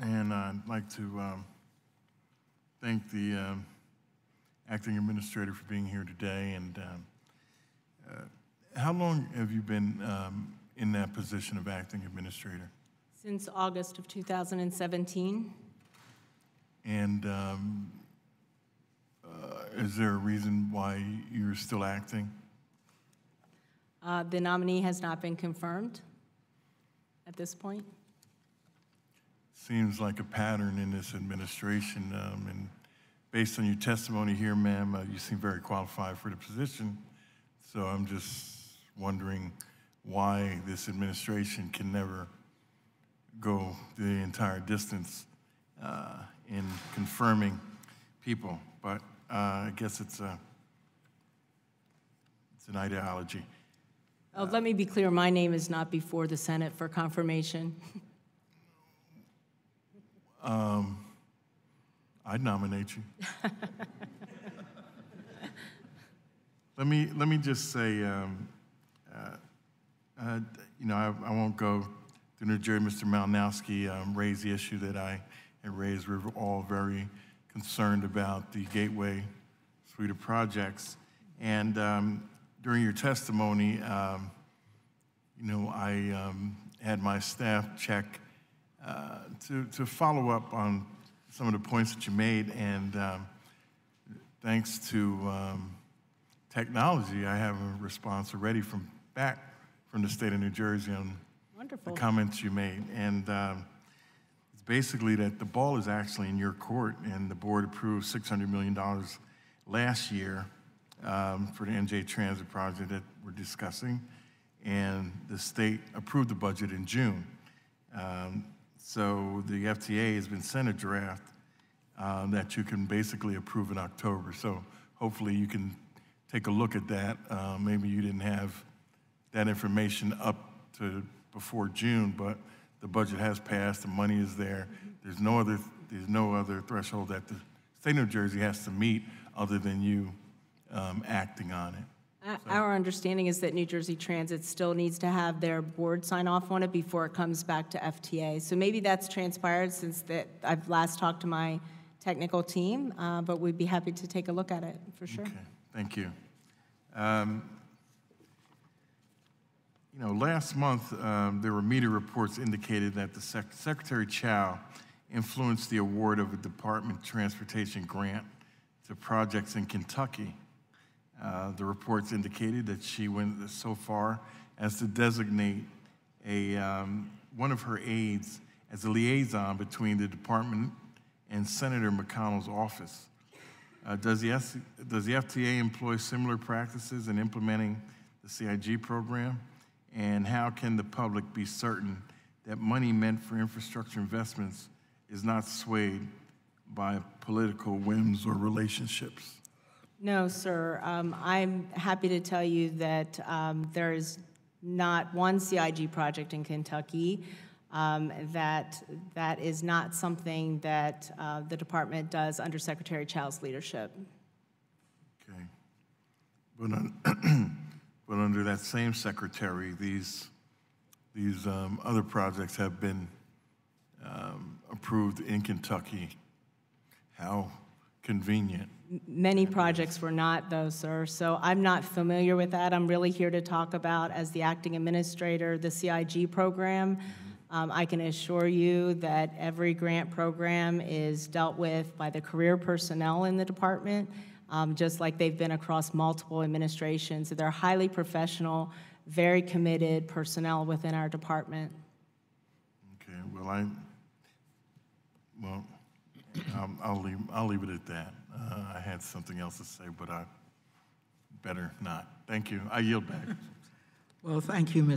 and I'd like to thank the acting administrator for being here today. And how long have you been in that position of acting administrator? Since August of 2017. And is there a reason why you're still acting? The nominee has not been confirmed at this point. Seems like a pattern in this administration, and based on your testimony here, ma'am, you seem very qualified for the position. So I'm just wondering why this administration can never go the entire distance in confirming people. But I guess it's an ideology. Oh, let me be clear, my name is not before the Senate for confirmation. I'd nominate you. Let me just say, you know, I won't go to New Jersey. Mr. Malinowski raised the issue that I had raised. We're all very concerned about the Gateway suite of projects. And during your testimony, you know, I had my staff check to follow up on some of the points that you made. And thanks to technology, I have a response already from the state of New Jersey on Wonderful. The comments you made. And it's basically that the ball is actually in your court, and the board approved $600 million last year for the NJ Transit project that we're discussing, and the state approved the budget in June. So the FTA has been sent a draft that you can basically approve in October. So hopefully you can take a look at that. Maybe you didn't have that information up to before June, but the budget has passed, the money is there. There's no other threshold that the state of New Jersey has to meet other than you acting on it. Our understanding is that New Jersey Transit still needs to have their board sign off on it before it comes back to FTA. So maybe that's transpired since I've last talked to my technical team, but we'd be happy to take a look at it for sure. Okay, thank you. You know, last month there were media reports indicated that the Secretary Chow influenced the award of a Department of Transportation grant to projects in Kentucky. The reports indicated that she went so far as to designate one of her aides as a liaison between the department and Senator McConnell's office. Does the FTA employ similar practices in implementing the CIG program? And how can the public be certain that money meant for infrastructure investments is not swayed by political whims or relationships? No, sir. I'm happy to tell you that there is not one CIG project in Kentucky that is not something that the department does under Secretary Chow's leadership. Okay. But under that same secretary, these other projects have been approved in Kentucky. How convenient. Many projects were not, though, sir. So I'm not familiar with that. I'm really here to talk about, as the acting administrator, the CIG program. I can assure you that every grant program is dealt with by the career personnel in the department, just like they've been across multiple administrations. They're highly professional, very committed personnel within our department. Okay. Well, I'll leave it at that. I had something else to say, but I better not. Thank you. I yield back. Well, thank you, Mr.